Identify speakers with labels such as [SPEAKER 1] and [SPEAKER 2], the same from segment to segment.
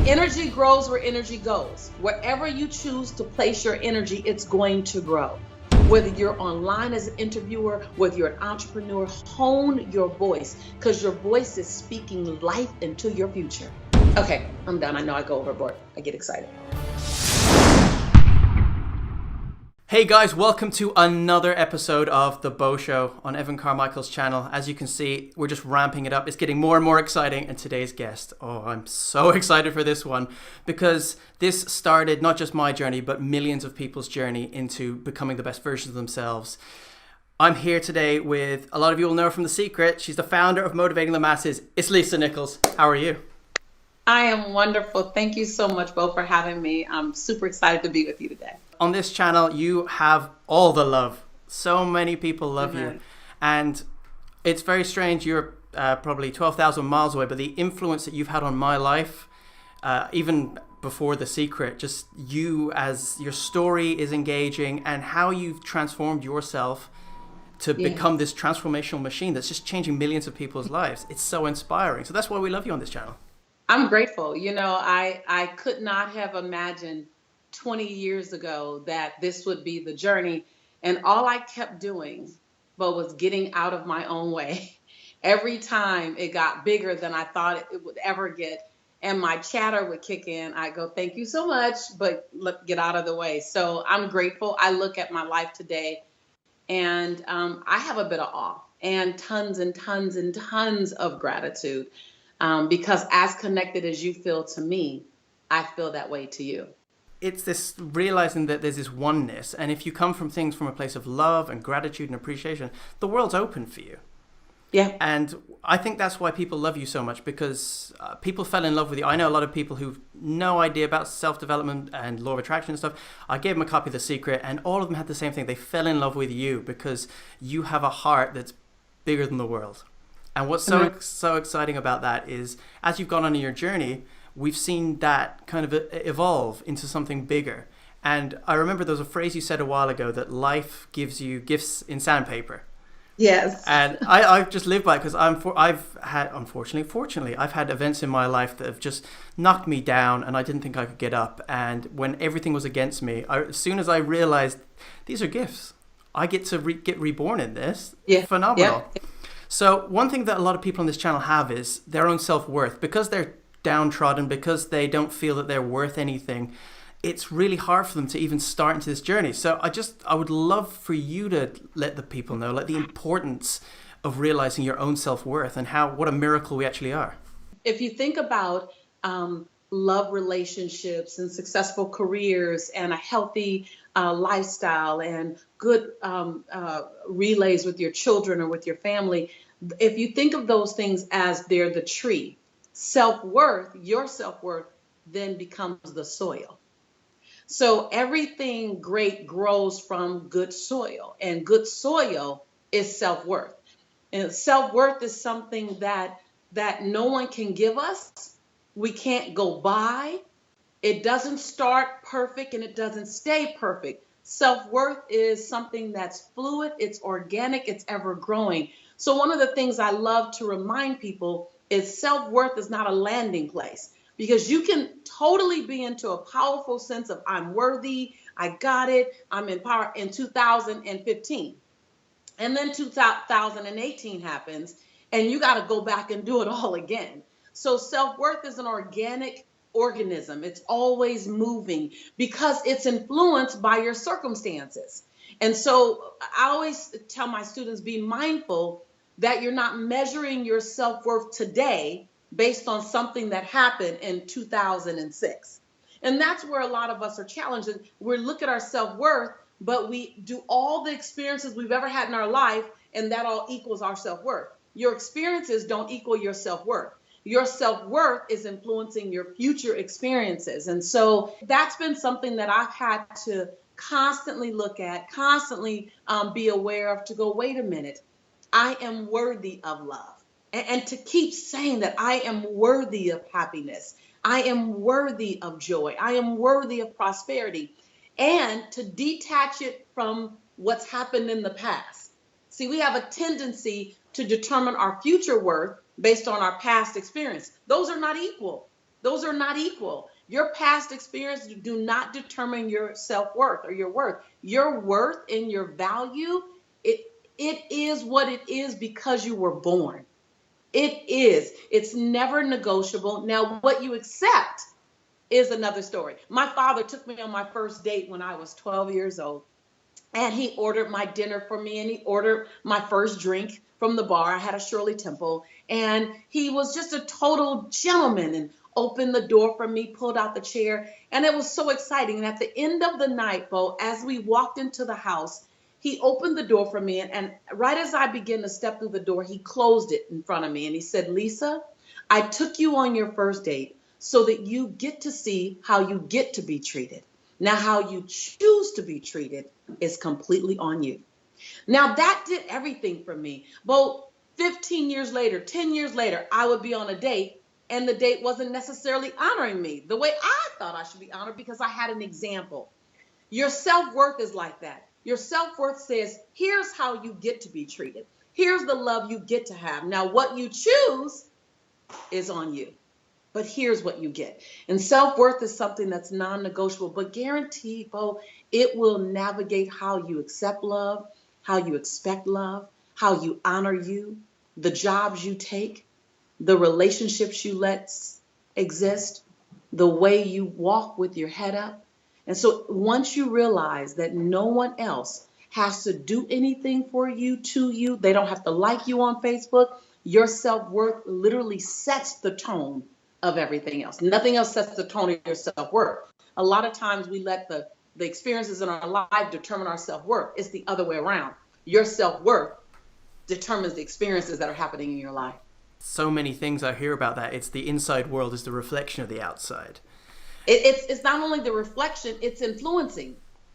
[SPEAKER 1] Energy grows where energy goes. Wherever you choose to place your energy, it's going to grow. Whether you're online as an interviewer, whether you're an entrepreneur, hone your voice because your voice is speaking life into your future. Okay, I'm done. I know I go overboard. I get excited.
[SPEAKER 2] Hey guys, welcome to another episode of The Bo Show on Evan Carmichael's channel. As you can see, we're just ramping it up. It's getting more and more exciting. And today's guest, I'm so excited for this one because this started not just my journey, but millions of people's journey into becoming the best versions of themselves. I'm here today with, a lot of you will know her from The Secret. She's the founder of Motivating the Masses. It's Lisa Nichols. How are you?
[SPEAKER 1] I am wonderful. Thank you so much, Bo, for having me. I'm super excited to be with you today.
[SPEAKER 2] On this channel, you have all the love. So many people love you. And it's very strange. You're probably 12,000 miles away, but the influence that you've had on my life, even before The Secret, just you as your story is engaging and how you've transformed yourself to become this transformational machine that's just changing millions of people's lives. It's so inspiring. So that's why we love you on this channel.
[SPEAKER 1] I'm grateful. You know, I could not have imagined 20 years ago that this would be the journey. And all I kept doing was getting out of my own way. Every time it got bigger than I thought it would ever get. And my chatter would kick in. I go, thank you so much, but let's get out of the way. So I'm grateful. I look at my life today and I have a bit of awe and tons and tons and tons of gratitude because as connected as you feel to me, I feel that way to you.
[SPEAKER 2] It's this realizing that there's this oneness, and if you come from things from a place of love and gratitude and appreciation, the world's open for you.
[SPEAKER 1] Yeah.
[SPEAKER 2] And I think that's why people love you so much, because people fell in love with you. I know a lot of people who've no idea about self-development and law of attraction and stuff. I gave them a copy of The Secret, and all of them had the same thing. They fell in love with you because you have a heart that's bigger than the world. And what's so exciting about that is, as you've gone on your journey, we've seen that kind of evolve into something bigger. And I remember there was a phrase you said a while ago that life gives you gifts in sandpaper.
[SPEAKER 1] Yes.
[SPEAKER 2] And I've just lived by it because fortunately, I've had events in my life that have just knocked me down and I didn't think I could get up. And when everything was against me, as soon as I realized these are gifts, I get to get reborn in this.
[SPEAKER 1] Yeah.
[SPEAKER 2] Phenomenal.
[SPEAKER 1] Yeah.
[SPEAKER 2] So one thing that a lot of people on this channel have is their own self-worth. Because they're downtrodden, because they don't feel that they're worth anything, it's really hard for them to even start into this journey. So I would love for you to let the people know, like, the importance of realizing your own self-worth and what a miracle we actually are.
[SPEAKER 1] If you think about love relationships and successful careers and a healthy lifestyle and good relays with your children or with your family, if you think of those things as they're the tree, self-worth, your self-worth then becomes the soil. So everything great grows from good soil, and good soil is self-worth. And self-worth is something that no one can give us. We can't go by. It doesn't start perfect and it doesn't stay perfect. Self-worth is something that's fluid, it's organic, it's ever growing. So one of the things I love to remind people is self-worth is not a landing place, because you can totally be into a powerful sense of I'm worthy, I got it, I'm in power in 2015. And then 2018 happens and you got to go back and do it all again. So self-worth is an organic organism. It's always moving because it's influenced by your circumstances. And so I always tell my students, be mindful that you're not measuring your self-worth today based on something that happened in 2006. And that's where a lot of us are challenged. We look at our self-worth, but we do all the experiences we've ever had in our life, and that all equals our self-worth. Your experiences don't equal your self-worth. Your self-worth is influencing your future experiences. And so that's been something that I've had to constantly look at, constantly be aware of, to go, wait a minute, I am worthy of love. And to keep saying that I am worthy of happiness. I am worthy of joy. I am worthy of prosperity. And to detach it from what's happened in the past. See, we have a tendency to determine our future worth based on our past experience. Those are not equal. Those are not equal. Your past experience do not determine your self-worth or your worth. Your worth and your value, it it is what it is because you were born. It is. It's never negotiable. Now, what you accept is another story. My father took me on my first date when I was 12 years old, and he ordered my dinner for me, and he ordered my first drink from the bar. I had a Shirley Temple, and he was just a total gentleman and opened the door for me, pulled out the chair, and it was so exciting. And at the end of the night, Bo, as we walked into the house, he opened the door for me, and right as I began to step through the door, he closed it in front of me, and he said, Lisa, I took you on your first date so that you get to see how you get to be treated. Now, how you choose to be treated is completely on you. Now, that did everything for me. But 15 years later, 10 years later, I would be on a date, and the date wasn't necessarily honoring me the way I thought I should be honored because I had an example. Your self-worth is like that. Your self-worth says, here's how you get to be treated. Here's the love you get to have. Now, what you choose is on you. But here's what you get. And self-worth is something that's non-negotiable, but guaranteed, Bo, it will navigate how you accept love, how you expect love, how you honor you, the jobs you take, the relationships you let exist, the way you walk with your head up. And so once you realize that no one else has to do anything for you, to you, they don't have to like you on Facebook, your self-worth literally sets the tone of everything else. Nothing else sets the tone of your self-worth. A lot of times we let the experiences in our life determine our self-worth. It's the other way around. Your self-worth determines the experiences that are happening in your life.
[SPEAKER 2] So many things I hear about that. It's the inside world is the reflection of the outside.
[SPEAKER 1] It's not only the reflection, it's influencing.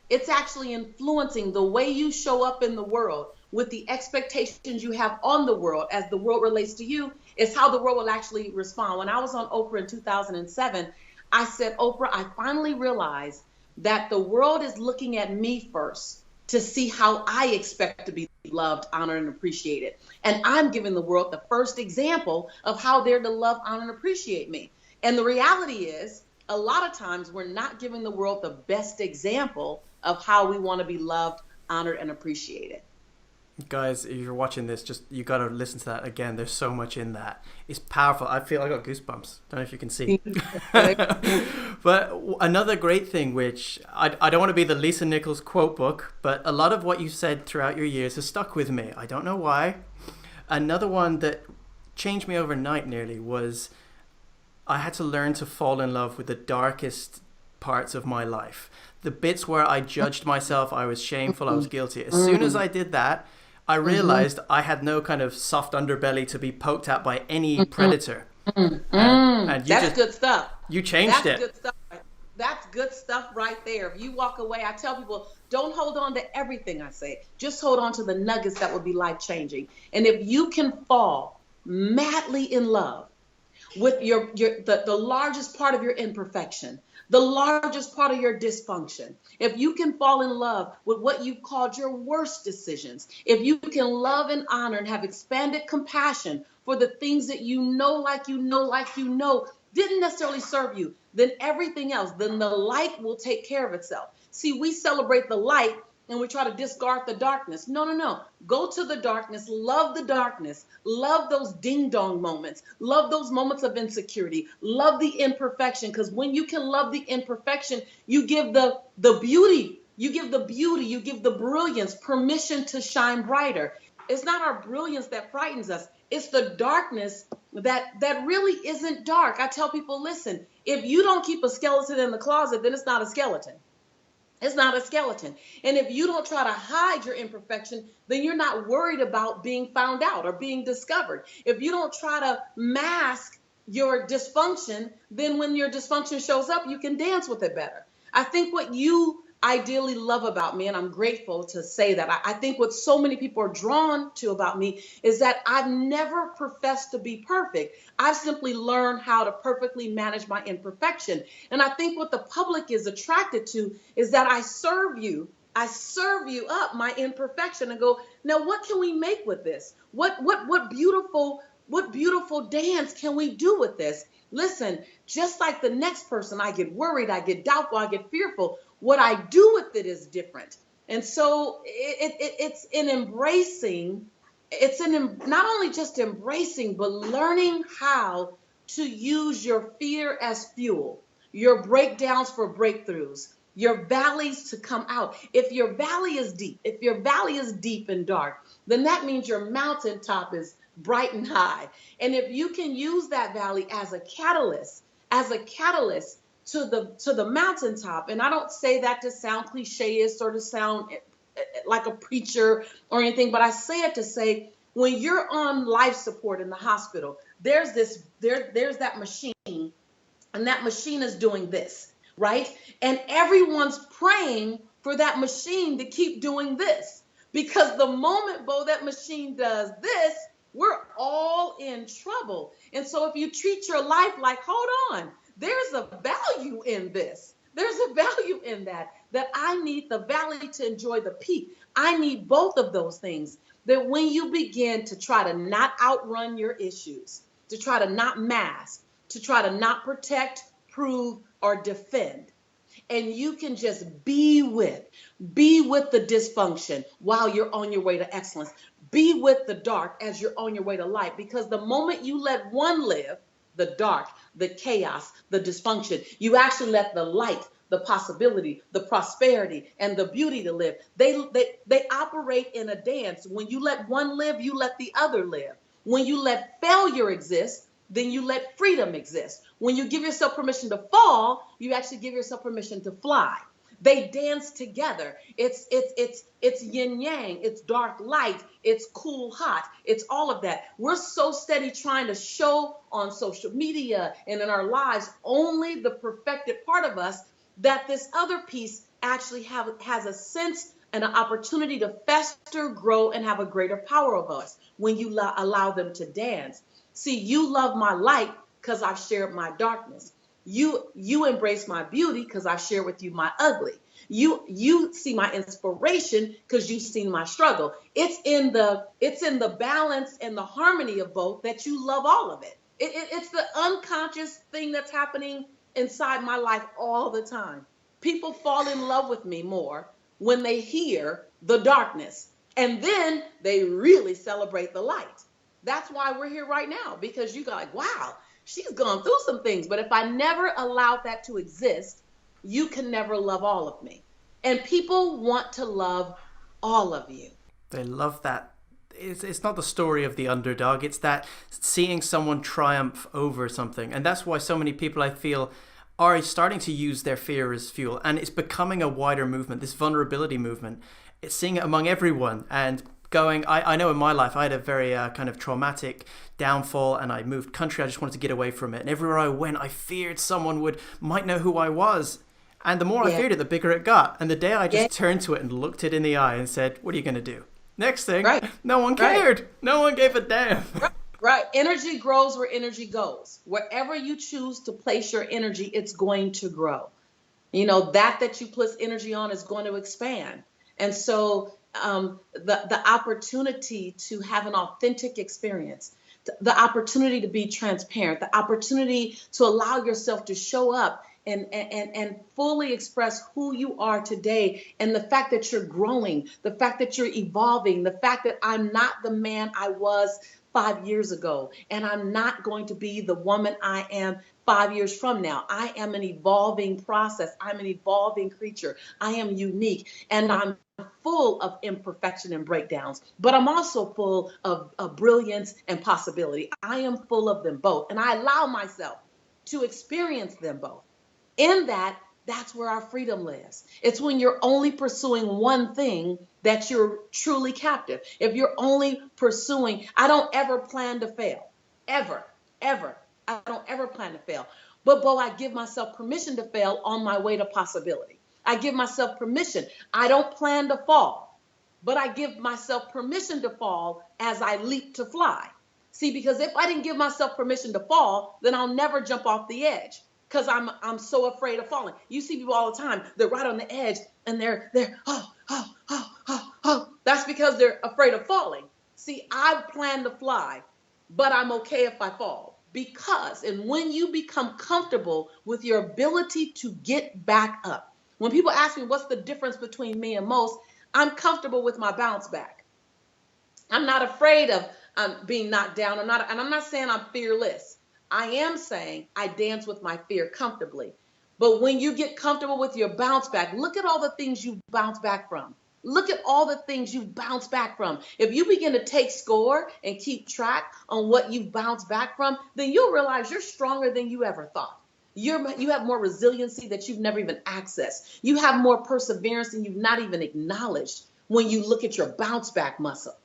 [SPEAKER 1] It's actually influencing the way you show up in the world with the expectations you have on the world as the world relates to you is how the world will actually respond. When I was on Oprah in 2007, I said, Oprah, I finally realized that the world is looking at me first to see how I expect to be loved, honored, and appreciated. And I'm giving the world the first example of how they're to love, honor, and appreciate me. And the reality is, a lot of times we're not giving the world the best example of how we want to be loved, honored, and appreciated.
[SPEAKER 2] Guys, if you're watching this, just you got to listen to that again. There's so much in that. It's powerful. I feel I got goosebumps. Don't know if you can see. But another great thing, which I don't want to be the Lisa Nichols quote book, but a lot of what you said throughout your years has stuck with me. I don't know why. Another one that changed me overnight nearly was I had to learn to fall in love with the darkest parts of my life. The bits where I judged myself, I was shameful, I was guilty. As soon as I did that, I realized I had no kind of soft underbelly to be poked at by any predator. And
[SPEAKER 1] That's good stuff.
[SPEAKER 2] You changed
[SPEAKER 1] That's
[SPEAKER 2] it.
[SPEAKER 1] good stuff. That's good stuff right there. If you walk away, I tell people, don't hold on to everything I say. Just hold on to the nuggets that will be life-changing. And if you can fall madly in love with the largest part of your imperfection, the largest part of your dysfunction, if you can fall in love with what you've called your worst decisions, if you can love and honor and have expanded compassion for the things that you know, didn't necessarily serve you, then everything else, then the light will take care of itself. See, we celebrate the light and we try to discard the darkness. No. Go to the darkness, love those ding-dong moments, love those moments of insecurity, love the imperfection, because when you can love the imperfection, you give the beauty, you give the brilliance permission to shine brighter. It's not our brilliance that frightens us. It's the darkness that really isn't dark. I tell people, listen, if you don't keep a skeleton in the closet, then it's not a skeleton. It's not a skeleton. And if you don't try to hide your imperfection, then you're not worried about being found out or being discovered. If you don't try to mask your dysfunction, then when your dysfunction shows up, you can dance with it better. I think what you ideally love about me, and I'm grateful to say that, I think what so many people are drawn to about me is that I've never professed to be perfect. I've simply learned how to perfectly manage my imperfection. And I think what the public is attracted to is that I serve you up my imperfection and go, now what can we make with this? What beautiful dance can we do with this? Listen, Just like the next person, I get worried, I get doubtful, I get fearful. What I do with it is different. And so it's in embracing, not only just embracing, but learning how to use your fear as fuel, your breakdowns for breakthroughs, your valleys to come out. If your valley is deep and dark, then that means your mountaintop is bright and high. And if you can use that valley as a catalyst to the mountaintop, and I don't say that to sound cliche-ish or to sound like a preacher or anything, but I say it to say, when you're on life support in the hospital, there's that machine, and that machine is doing this, right? And everyone's praying for that machine to keep doing this, because the moment, Bo, that machine does this, we're all in trouble. And so if you treat your life like, hold on, there's a value in this. There's a value in that I need the valley to enjoy the peak. I need both of those things. That when you begin to try to not outrun your issues, to try to not mask, to try to not protect, prove, or defend, and you can just be with the dysfunction while you're on your way to excellence. Be with the dark as you're on your way to light, because the moment you let one live, the dark, the chaos, the dysfunction, you actually let the light, the possibility, the prosperity, and the beauty to live. They operate in a dance. When you let one live, you let the other live. When you let failure exist, then you let freedom exist. When you give yourself permission to fall, you actually give yourself permission to fly. They dance together. It's yin yang, it's dark light, it's cool hot, it's all of that. We're so steady trying to show on social media and in our lives only the perfected part of us, that this other piece actually has a sense and an opportunity to fester, grow, and have a greater power of us when you allow them to dance. See, you love my light because I've shared my darkness. You embrace my beauty because I share with you my ugly. You see my inspiration because you've seen my struggle. It's in the balance and the harmony of both that you love all of it. It's the unconscious thing that's happening inside my life all the time. People fall in love with me more when they hear the darkness, and then they really celebrate the light. That's why we're here right now, because you go like, wow, she's gone through some things. But if I never allowed that to exist, you can never love all of me. And people want to love all of you.
[SPEAKER 2] They love that. It's not the story of the underdog. It's that seeing someone triumph over something. And that's why so many people, I feel, are starting to use their fear as fuel. And it's becoming a wider movement, this vulnerability movement. It's seeing it among everyone and going, I know in my life, I had a very kind of traumatic downfall, and I moved country. I just wanted to get away from it. And everywhere I went, I feared someone might know who I was. And the more I feared it, the bigger it got. And the day I just turned to it and looked it in the eye and said, what are you going to do? Next thing, no one cared. Right. No one gave a damn.
[SPEAKER 1] Right. Energy grows where energy goes. Wherever you choose to place your energy, it's going to grow. You know, that you place energy on is going to expand. And so the opportunity to have an authentic experience, the opportunity to be transparent, the opportunity to allow yourself to show up and fully express who you are today, and the fact that you're growing, the fact that you're evolving, the fact that I'm not the man I was 5 years ago, and I'm not going to be the woman I am 5 years from now. I am an evolving process. I'm an evolving creature. I am unique, and I'm full of imperfection and breakdowns, but I'm also full of brilliance and possibility. I am full of them both, and I allow myself to experience them both. In that's where our freedom lives. It's when you're only pursuing one thing that you're truly captive. If you're only pursuing, I don't ever plan to fail. Ever. I don't ever plan to fail. But Bo, I give myself permission to fail on my way to possibility. I give myself permission. I don't plan to fall, but I give myself permission to fall as I leap to fly. See, because if I didn't give myself permission to fall, then I'll never jump off the edge. Because I'm so afraid of falling. You see people all the time, they're right on the edge and they're That's because they're afraid of falling. See, I plan to fly, but I'm okay if I fall. because, and when you become comfortable with your ability to get back up, when people ask me what's the difference between me and most, I'm comfortable with my bounce back. I'm not afraid of being knocked down. And I'm not saying I'm fearless. I am saying I dance with my fear comfortably. But when you get comfortable with your bounce back, look at all the things you bounce back from. Look at all the things you bounce back from. If you begin to take score and keep track on what you've bounced back from, then you'll realize you're stronger than you ever thought. You have more resiliency that you've never even accessed. You have more perseverance than you've not even acknowledged when you look at your bounce back muscle.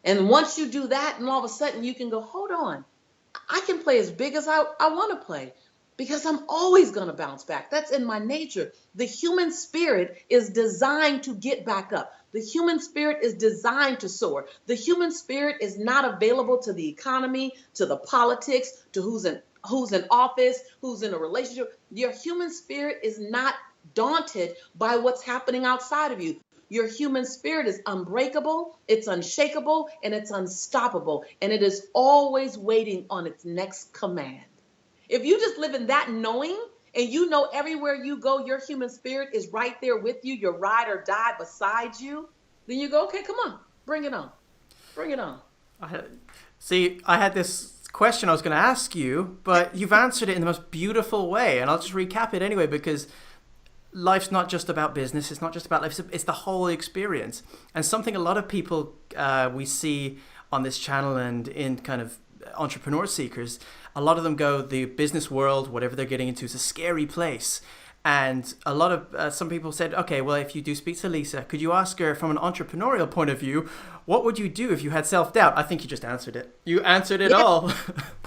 [SPEAKER 1] And once you do that, and all of a sudden you can go, hold on, I can play as big as I want to play because I'm always going to bounce back. That's in my nature. The human spirit is designed to get back up. The human spirit is designed to soar. The human spirit is not available to the economy, to the politics, to who's in office, who's in a relationship. Your human spirit is not daunted by what's happening outside of you. Your human spirit is unbreakable, it's unshakable, and it's unstoppable. And it is always waiting on its next command. If you just live in that knowing, and you know everywhere you go, your human spirit is right there with you, your ride or die beside you, then you go, okay, come on, bring it on. Bring it on.
[SPEAKER 2] I had this question I was going to ask you, but you've answered it in the most beautiful way. And I'll just recap it anyway, because life's not just about business. It's not just about life. It's the whole experience. And something a lot of people we see on this channel and in kind of entrepreneur seekers, a lot of them go, the business world, whatever they're getting into, is a scary place. And a lot of some people said, okay, well, if you do speak to Lisa, could you ask her from an entrepreneurial point of view, what would you do if you had self-doubt? I think you just answered it. You answered it all.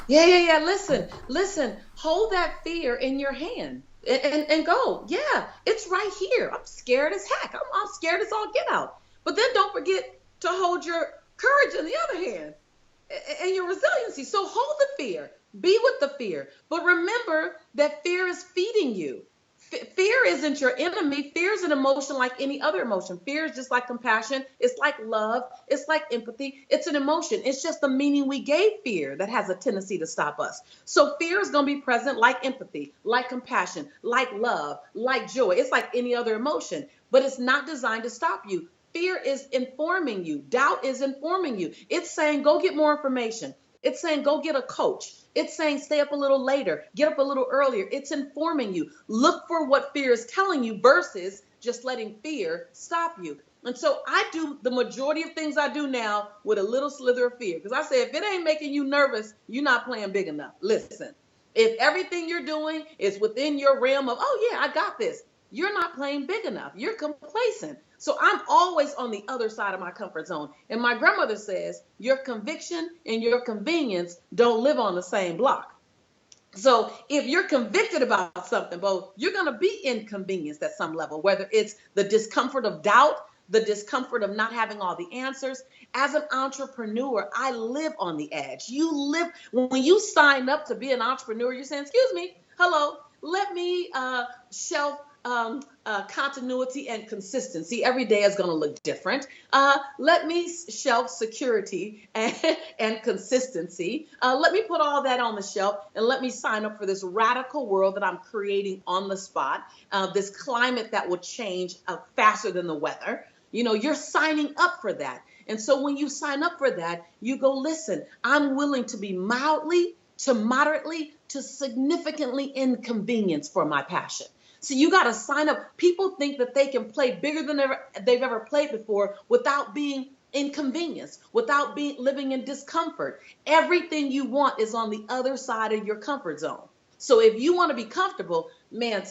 [SPEAKER 1] Yeah. Listen, hold that fear in your hand. And go, yeah, it's right here. I'm scared as heck. I'm scared as all get out. But then don't forget to hold your courage in the other hand and your resiliency. So hold the fear. Be with the fear. But remember that fear is feeding you. Fear isn't your enemy. Fear is an emotion like any other emotion. Fear is just like compassion. It's like love. It's like empathy. It's an emotion. It's just the meaning we gave fear that has a tendency to stop us. So fear is going to be present like empathy, like compassion, like love, like joy. It's like any other emotion, but it's not designed to stop you. Fear is informing you. Doubt is informing you. It's saying, go get more information. It's saying, go get a coach. It's saying, stay up a little later, get up a little earlier. It's informing you. Look for what fear is telling you versus just letting fear stop you. And so I do the majority of things I do now with a little slither of fear. Because I say, if it ain't making you nervous, you're not playing big enough. Listen, if everything you're doing is within your realm of, oh yeah, I got this, you're not playing big enough. You're complacent. So I'm always on the other side of my comfort zone. And my grandmother says, your conviction and your convenience don't live on the same block. So if you're convicted about something, Bo, you're going to be inconvenienced at some level, whether it's the discomfort of doubt, the discomfort of not having all the answers. As an entrepreneur, I live on the edge. When you sign up to be an entrepreneur, you're saying, excuse me, hello, let me shelf continuity and consistency. Every day is going to look different. Let me shelf security and consistency. Let me put all that on the shelf and let me sign up for this radical world that I'm creating on the spot, this climate that will change faster than the weather. You know, you're signing up for that. And so when you sign up for that, you go, listen, I'm willing to be mildly to moderately to significantly inconvenienced for my passion. So you got to sign up. People think that they can play bigger than they've ever played before without being inconvenienced, without living in discomfort. Everything you want is on the other side of your comfort zone. So if you want to be comfortable, man,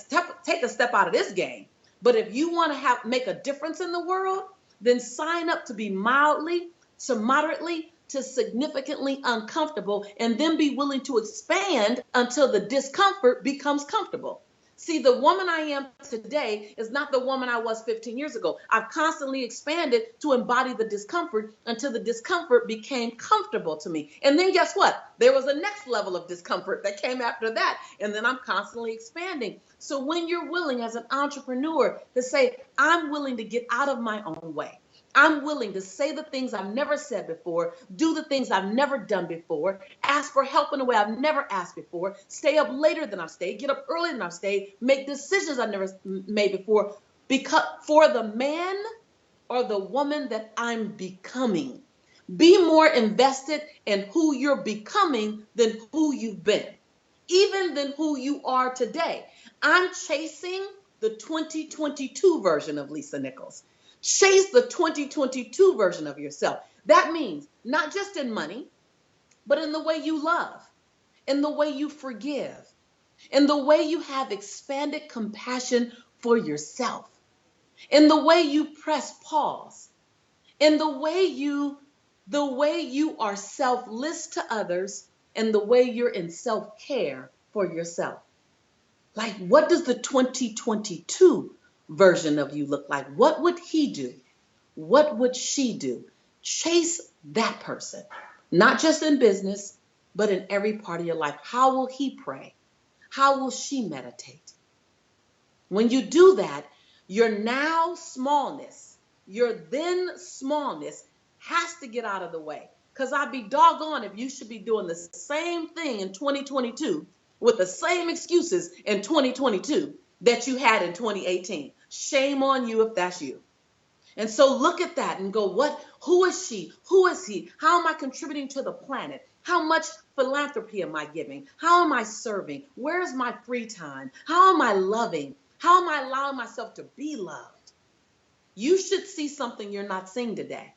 [SPEAKER 1] take a step out of this game. But if you want to make a difference in the world, then sign up to be mildly to moderately to significantly uncomfortable, and then be willing to expand until the discomfort becomes comfortable. See, the woman I am today is not the woman I was 15 years ago. I've constantly expanded to embody the discomfort until the discomfort became comfortable to me. And then guess what? There was a next level of discomfort that came after that. And then I'm constantly expanding. So when you're willing as an entrepreneur to say, I'm willing to get out of my own way. I'm willing to say the things I've never said before, do the things I've never done before, ask for help in a way I've never asked before, stay up later than I've stayed, get up earlier than I've stayed, make decisions I've never made before, because for the man or the woman that I'm becoming. Be more invested in who you're becoming than who you've been, even than who you are today. I'm chasing the 2022 version of Lisa Nichols. Chase the 2022 version of yourself. That means not just in money, but in the way you love, in the way you forgive, in the way you have expanded compassion for yourself, in the way you press pause, in the way you are selfless to others, and the way you're in self-care for yourself. Like, what does the 2022 version of you look like? What would he do? What would she do? Chase that person, not just in business, but in every part of your life. How will he pray? How will she meditate? When you do that, your now smallness, your then smallness has to get out of the way. Because I'd be doggone if you should be doing the same thing in 2022 with the same excuses in 2022 that you had in 2018. Shame on you if that's you. And so look at that and go, who is she? Who is he? How am I contributing to the planet? How much philanthropy am I giving? How am I serving? Where's my free time? How am I loving? How am I allowing myself to be loved? You should see something you're not seeing today.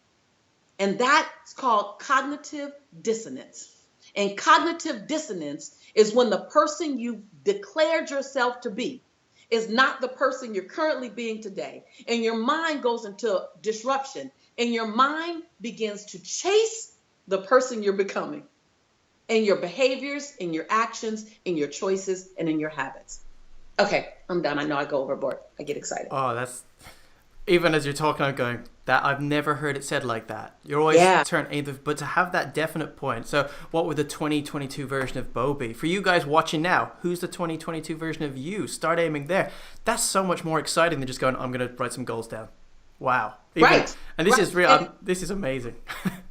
[SPEAKER 1] And that's called cognitive dissonance. And cognitive dissonance is when the person you declared yourself to be is not the person you're currently being today. And your mind goes into disruption. And your mind begins to chase the person you're becoming. In your behaviors, in your actions, in your choices, and in your habits. Okay, I'm done. I know I go overboard. I get excited.
[SPEAKER 2] Oh, that's... Even as you're talking, I'm going, that I've never heard it said like that. You're always but to have that definite point. So what would the 2022 version of Bo be? For you guys watching now, who's the 2022 version of you? Start aiming there. That's so much more exciting than just going, I'm going to write some goals down. Wow.
[SPEAKER 1] Right.
[SPEAKER 2] And this is real. This is amazing.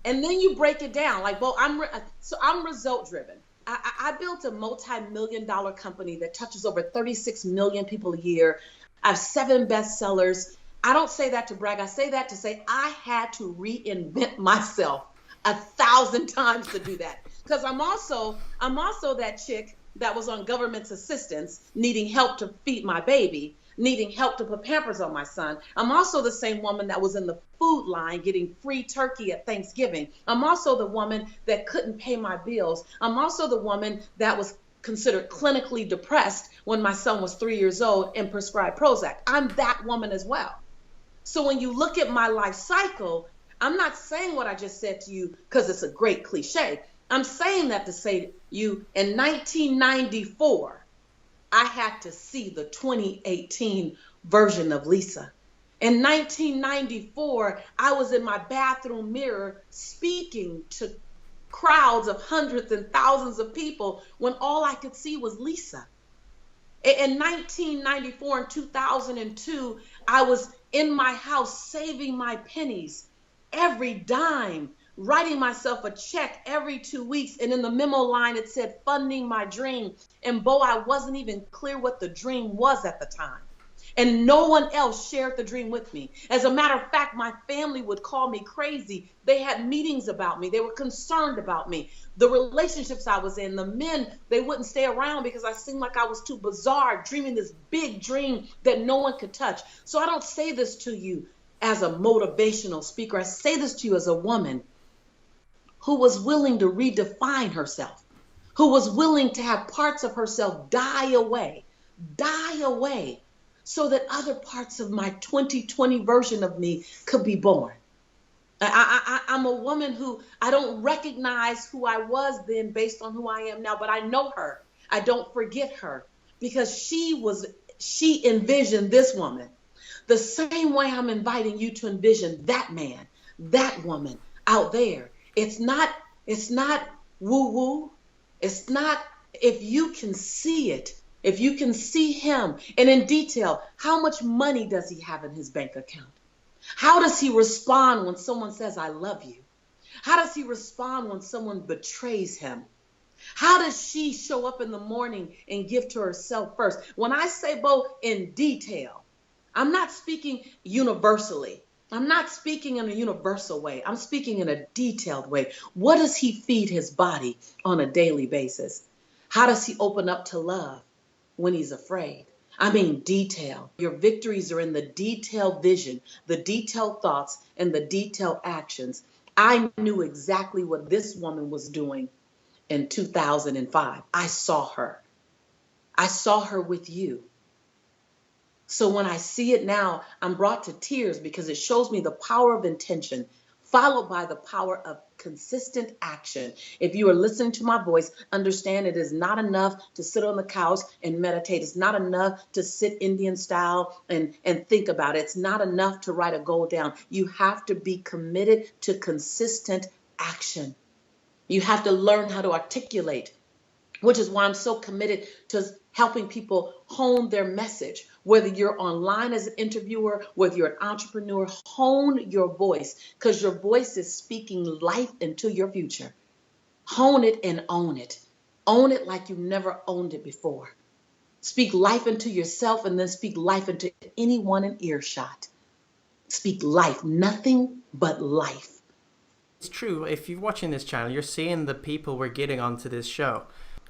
[SPEAKER 1] And then you break it down. Like, well, I'm result driven. I built a multi-million-dollar company that touches over 36 million people a year. I have 7 bestsellers. I don't say that to brag. I say that to say I had to reinvent myself 1,000 times to do that. Because I'm also that chick that was on government's assistance, needing help to feed my baby, needing help to put Pampers on my son. I'm also the same woman that was in the food line getting free turkey at Thanksgiving. I'm also the woman that couldn't pay my bills. I'm also the woman that was considered clinically depressed when my son was 3 years old and prescribed Prozac. I'm that woman as well. So when you look at my life cycle, I'm not saying what I just said to you because it's a great cliche. I'm saying that to say to you, in 1994, I had to see the 2018 version of Lisa. In 1994, I was in my bathroom mirror speaking to crowds of hundreds and thousands of people when all I could see was Lisa. In 1994 and 2002, I was in my house saving my pennies, every dime, writing myself a check every 2 weeks. And in the memo line, it said funding my dream. And Bo, I wasn't even clear what the dream was at the time. And no one else shared the dream with me. As a matter of fact, my family would call me crazy. They had meetings about me. They were concerned about me. The relationships I was in, the men, they wouldn't stay around because I seemed like I was too bizarre, dreaming this big dream that no one could touch. So I don't say this to you as a motivational speaker. I say this to you as a woman who was willing to redefine herself, who was willing to have parts of herself die away, so that other parts of my 2020 version of me could be born. I'm a woman who I don't recognize who I was then based on who I am now, but I know her. I don't forget her because she envisioned this woman the same way I'm inviting you to envision that man, that woman out there. It's not woo-woo. It's not, if you can see it, if you can see him, and in detail, how much money does he have in his bank account? How does he respond when someone says, I love you? How does he respond when someone betrays him? How does she show up in the morning and give to herself first? When I say Bo, in detail, I'm not speaking universally. I'm not speaking in a universal way. I'm speaking in a detailed way. What does he feed his body on a daily basis? How does he open up to love when he's afraid? I mean, detail. Your victories are in the detailed vision, the detailed thoughts, and the detailed actions. I knew exactly what this woman was doing in 2005. I saw her. I saw her with you. So when I see it now, I'm brought to tears because it shows me the power of intention, followed by the power of consistent action. If you are listening to my voice, understand it is not enough to sit on the couch and meditate. It's not enough to sit Indian style and think about it. It's not enough to write a goal down. You have to be committed to consistent action. You have to learn how to articulate, which is why I'm so committed to helping people hone their message. Whether you're online as an interviewer, whether you're an entrepreneur, hone your voice, because your voice is speaking life into your future. Hone it and own it. Own it like you've never owned it before. Speak life into yourself and then speak life into anyone in earshot. Speak life, nothing but life.
[SPEAKER 2] It's true. If you're watching this channel, you're seeing the people we're getting onto this show.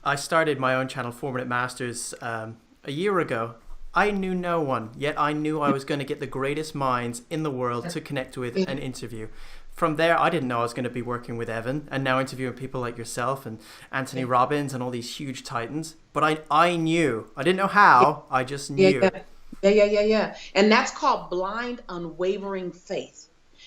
[SPEAKER 2] I started my own channel, 4 Minute Masters, a year ago. I knew no one, yet I knew I was going to get the greatest minds in the world to connect with and interview. From there, I didn't know I was going to be working with Evan and now interviewing people like yourself and Anthony Robbins and all these huge titans. But I knew. I didn't know how. I just knew.
[SPEAKER 1] Yeah. And that's called blind, unwavering faith.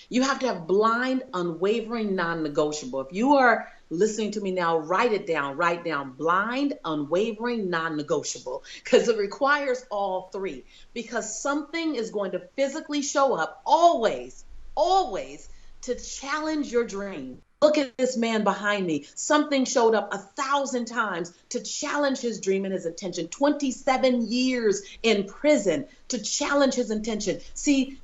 [SPEAKER 1] You have to have blind, unwavering, non-negotiable. If you are listening to me now, write it down. Write down blind, unwavering, non-negotiable, because it requires all three. Because something is going to physically show up always to challenge your dream. Look at this man behind me. Something showed up 1,000 times to challenge his dream and his intention. 27 years in prison to challenge his intention. See,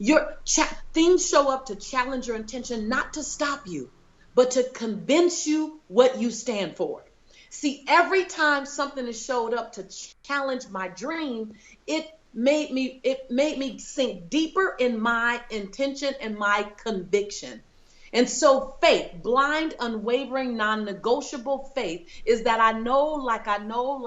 [SPEAKER 1] things show up to challenge your intention, not to stop you, but to convince you what you stand for. See, every time something has showed up to challenge my dream, it made me sink deeper in my intention and my conviction. And so faith, blind, unwavering, non-negotiable faith, is that I know like I know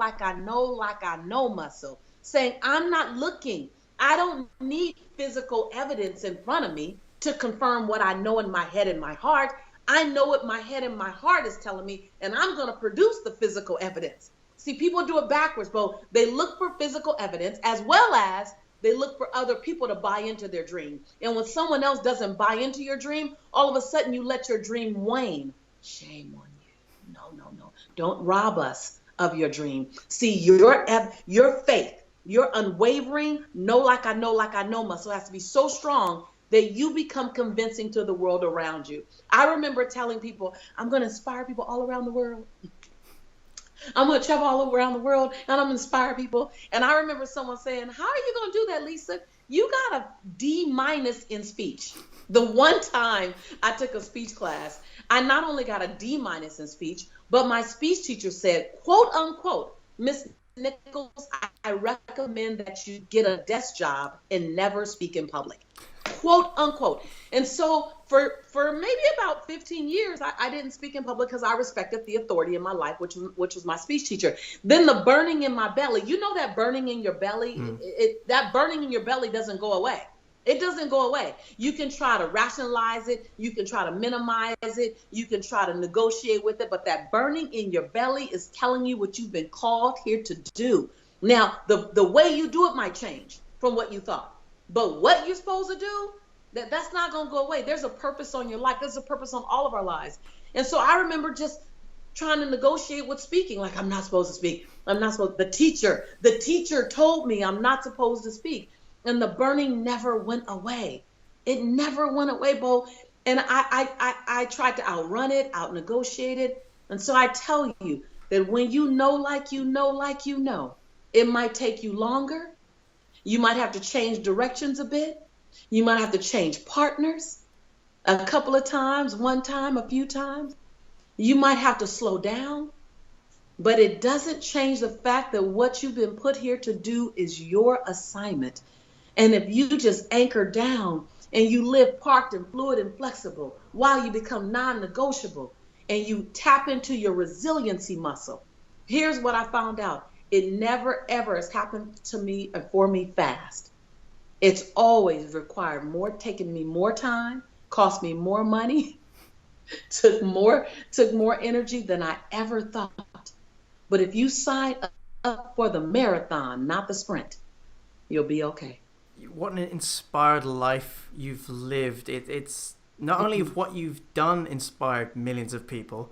[SPEAKER 1] muscle. Saying I'm not looking. I don't need physical evidence in front of me to confirm what I know in my head and my heart. I know what my head and my heart is telling me, and I'm going to produce the physical evidence. See, people do it backwards, Bo. They look for physical evidence as well as they look for other people to buy into their dream. And when someone else doesn't buy into your dream, all of a sudden you let your dream wane. Shame on you. No. Don't rob us of your dream. See, your faith, your unwavering, know like I know muscle has to be so strong that you become convincing to the world around you. I remember telling people, I'm going to inspire people all around the world. I'm going to travel all around the world and I'm going to inspire people. And I remember someone saying, how are you going to do that, Lisa? You got a D- in speech. The one time I took a speech class, I not only got a D- in speech, but my speech teacher said, quote unquote, Miss Nichols, I recommend that you get a desk job and never speak in public. Quote unquote. And so for maybe about 15 years, I didn't speak in public because I respected the authority in my life, which was my speech teacher. Then the burning in my belly, you know, that burning in your belly, that burning in your belly doesn't go away. It doesn't go away. You can try to rationalize it. You can try to minimize it. You can try to negotiate with it. But that burning in your belly is telling you what you've been called here to do. Now, the way you do it might change from what you thought. But what you're supposed to do, that's not going to go away. There's a purpose on your life. There's a purpose on all of our lives. And so I remember just trying to negotiate with speaking. Like, I'm not supposed to speak. The teacher told me I'm not supposed to speak. And the burning never went away. It never went away, Bo. And I tried to outrun it, out negotiate it. And so I tell you that when you know, like you know, it might take you longer. You might have to change directions a bit, You might have to change partners a couple of times, one time, a few times. You might have to slow down, but it doesn't change the fact that what you've been put here to do is your assignment. And if you just anchor down and you live parked and fluid and flexible while you become non-negotiable and you tap into your resiliency muscle, here's what I found out. It never, ever has happened to me or for me fast. It's always required more, taken me more time, cost me more money, took more energy than I ever thought. But if you sign up for the marathon, not the sprint, you'll be okay.
[SPEAKER 2] What an inspired life you've lived. It's not only of what you've done inspired millions of people,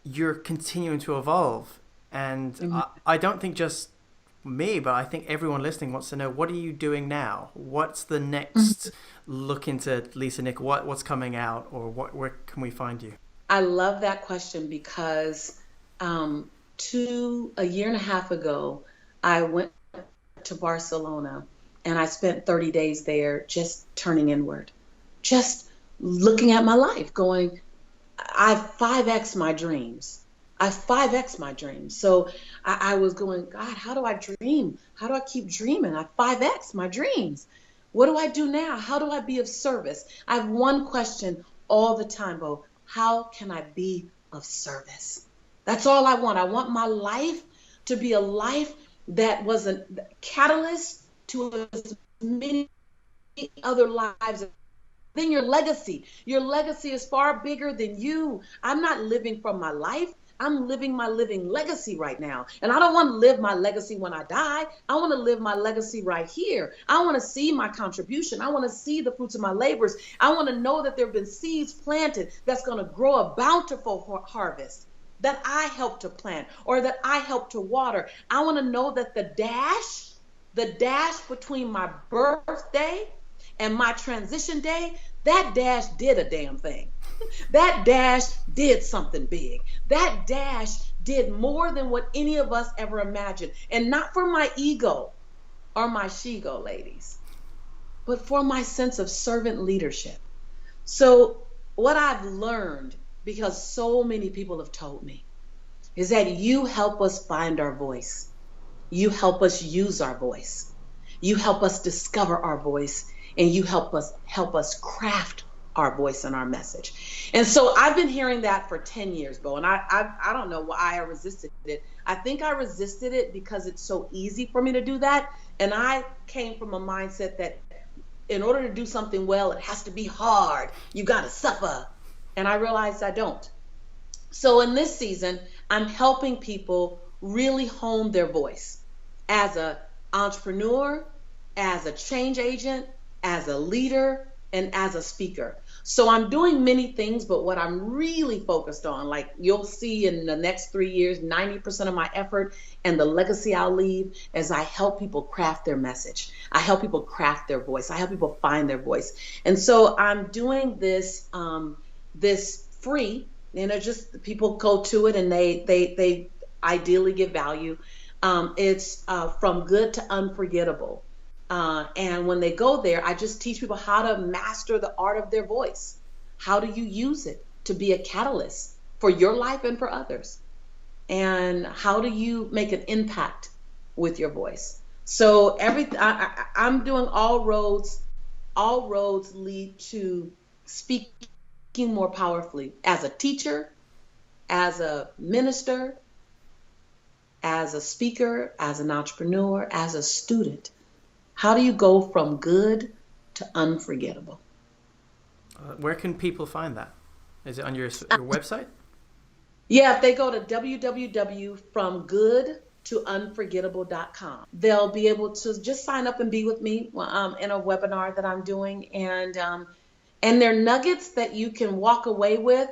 [SPEAKER 2] you're continuing to evolve. And I don't think just me, but I think everyone listening wants to know, what are you doing now? What's the next look into Lisa Nick? What's coming out, or where can we find you?
[SPEAKER 1] I love that question because a year and a half ago, I went to Barcelona and I spent 30 days there just turning inward, just looking at my life, going, I've 5X my dreams. So I was going, God, how do I dream? How do I keep dreaming? I 5X my dreams. What do I do now? How do I be of service? I have one question all the time, Bo. How can I be of service? That's all I want. I want my life to be a life that was a catalyst to as many other lives. Then your legacy is far bigger than you. I'm not living from my life. I'm living my living legacy right now. And I don't want to live my legacy when I die. I want to live my legacy right here. I want to see my contribution. I want to see the fruits of my labors. I want to know that there have been seeds planted that's going to grow a bountiful harvest that I helped to plant or that I helped to water. I want to know that the dash between my birthday and my transition day, that dash did a damn thing. That dash did something big. That dash did more than what any of us ever imagined. And not for my ego or my she-go, ladies, but for my sense of servant leadership. So what I've learned, because so many people have told me, is that you help us find our voice. You help us use our voice. You help us discover our voice, and you help us craft our voice and our message. And so I've been hearing that for 10 years, Bo, and I don't know why I resisted it. I think I resisted it because it's so easy for me to do that. And I came from a mindset that in order to do something well, it has to be hard. You got to suffer. And I realized I don't. So in this season, I'm helping people really hone their voice as an entrepreneur, as a change agent, as a leader, and as a speaker. So I'm doing many things, but what I'm really focused on, like you'll see in the next 3 years, 90% of my effort and the legacy I'll leave is I help people craft their message. I help people craft their voice. I help people find their voice. And so I'm doing this free, just people go to it and they ideally get value. It's from good to unforgettable. And when they go there, I just teach people how to master the art of their voice. How do you use it to be a catalyst for your life and for others? And how do you make an impact with your voice? So I'm doing all roads lead to speaking more powerfully as a teacher, as a minister, as a speaker, as an entrepreneur, as a student. How do you go from good to unforgettable?
[SPEAKER 2] Where can people find that? Is it on your website? Yeah,
[SPEAKER 1] if they go to www.fromgoodtounforgettable.com, they'll be able to just sign up and be with me in a webinar that I'm doing. And they're nuggets that you can walk away with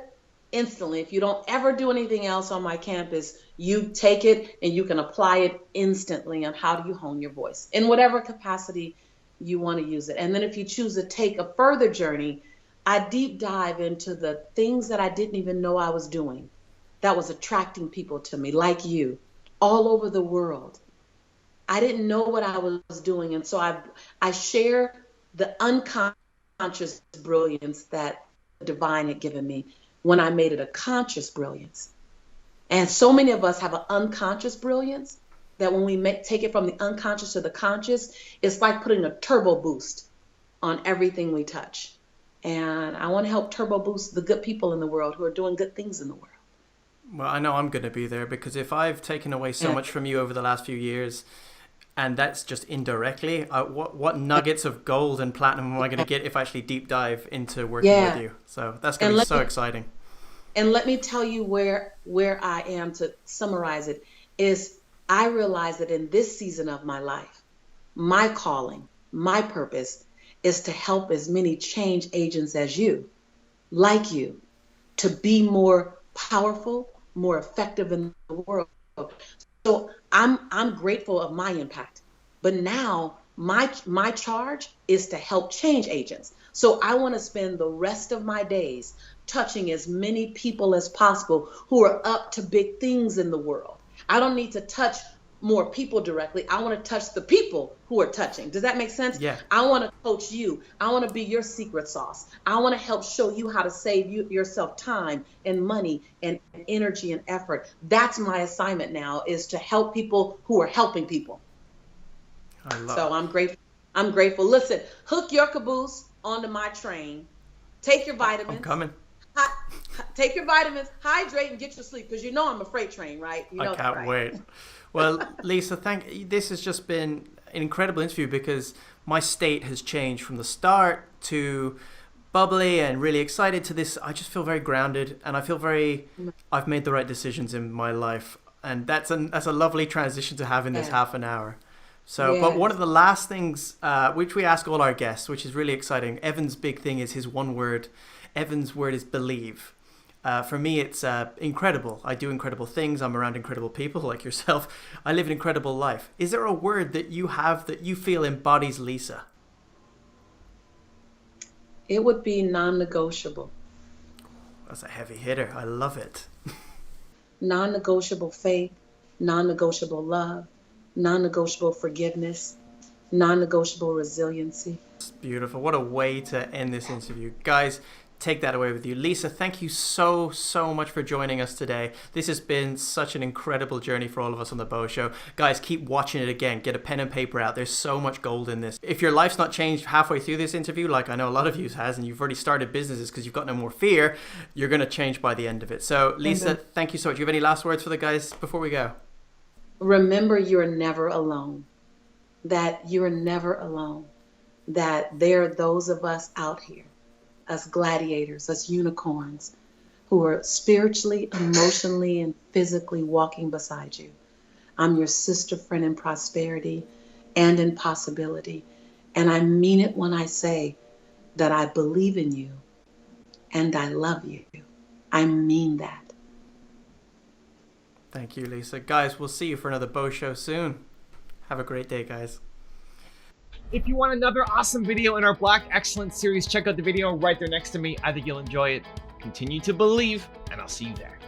[SPEAKER 1] instantly. If you don't ever do anything else on my campus, you take it and you can apply it instantly on how do you hone your voice in whatever capacity you want to use it. And then if you choose to take a further journey, I deep dive into the things that I didn't even know I was doing that was attracting people to me, like you, all over the world. I didn't know what I was doing. And so I share the unconscious brilliance that the divine had given me when I made it a conscious brilliance. And so many of us have an unconscious brilliance that when we take it from the unconscious to the conscious, it's like putting a turbo boost on everything we touch. And I want to help turbo boost the good people in the world who are doing good things in the world.
[SPEAKER 2] Well, I know I'm going to be there, because if I've taken away so much from you over the last few years, and that's just indirectly, what nuggets of gold and platinum am I going to get if I actually deep dive into working with you? So that's going to be so exciting.
[SPEAKER 1] And let me tell you where I am, to summarize it, is I realize that in this season of my life, my calling, my purpose is to help as many change agents as you, like you, to be more powerful, more effective in the world. So I'm grateful of my impact, but now my charge is to help change agents. So I want to spend the rest of my days touching as many people as possible who are up to big things in the world. I don't need to touch more people directly. I want to touch the people who are touching. Does that make sense?
[SPEAKER 2] Yeah.
[SPEAKER 1] I want to coach you. I want to be your secret sauce. I want to help show you how to save yourself time and money and energy and effort. That's my assignment now, is to help people who are helping people. So I'm grateful. I'm grateful. Listen, hook your caboose onto my train. Take your vitamins.
[SPEAKER 2] I'm coming.
[SPEAKER 1] Take your vitamins, hydrate, and get your sleep, because you know I'm a freight train, right? You know
[SPEAKER 2] I can't wait. Well, Lisa, this has just been an incredible interview, because my state has changed from the start to bubbly and really excited to this. I just feel very grounded, and I feel I've made the right decisions in my life. And that's a lovely transition to have in this half an hour. So, but one of the last things, which we ask all our guests, which is really exciting, Evan's big thing is his one word. Evan's word is believe. For me, it's incredible. I do incredible things. I'm around incredible people like yourself. I live an incredible life. Is there a word that you have that you feel embodies Lisa?
[SPEAKER 1] It would be non-negotiable.
[SPEAKER 2] That's a heavy hitter. I love it.
[SPEAKER 1] Non-negotiable faith, non-negotiable love, non-negotiable forgiveness, non-negotiable resiliency.
[SPEAKER 2] It's beautiful. What a way to end this interview. Guys, take that away with you. Lisa, thank you so much for joining us today. This has been such an incredible journey for all of us on the Bo Show. Guys, keep watching it again. Get a pen and paper out. There's so much gold in this. If your life's not changed halfway through this interview, like I know a lot of you has, and you've already started businesses because you've got no more fear, you're going to change by the end of it. So Lisa, thank you so much. Do you have any last words for the guys before we go?
[SPEAKER 1] Remember, you're never alone. That you're never alone. That there are those of us out here, us gladiators, us unicorns, who are spiritually, emotionally, and physically walking beside you. I'm your sister friend in prosperity and in possibility. And I mean it when I say that I believe in you and I love you. I mean that.
[SPEAKER 2] Thank you, Lisa. Guys, we'll see you for another Bo Show soon. Have a great day, guys.
[SPEAKER 3] If you want another awesome video in our Black Excellence series, check out the video right there next to me. I think you'll enjoy it. Continue to believe, and I'll see you there.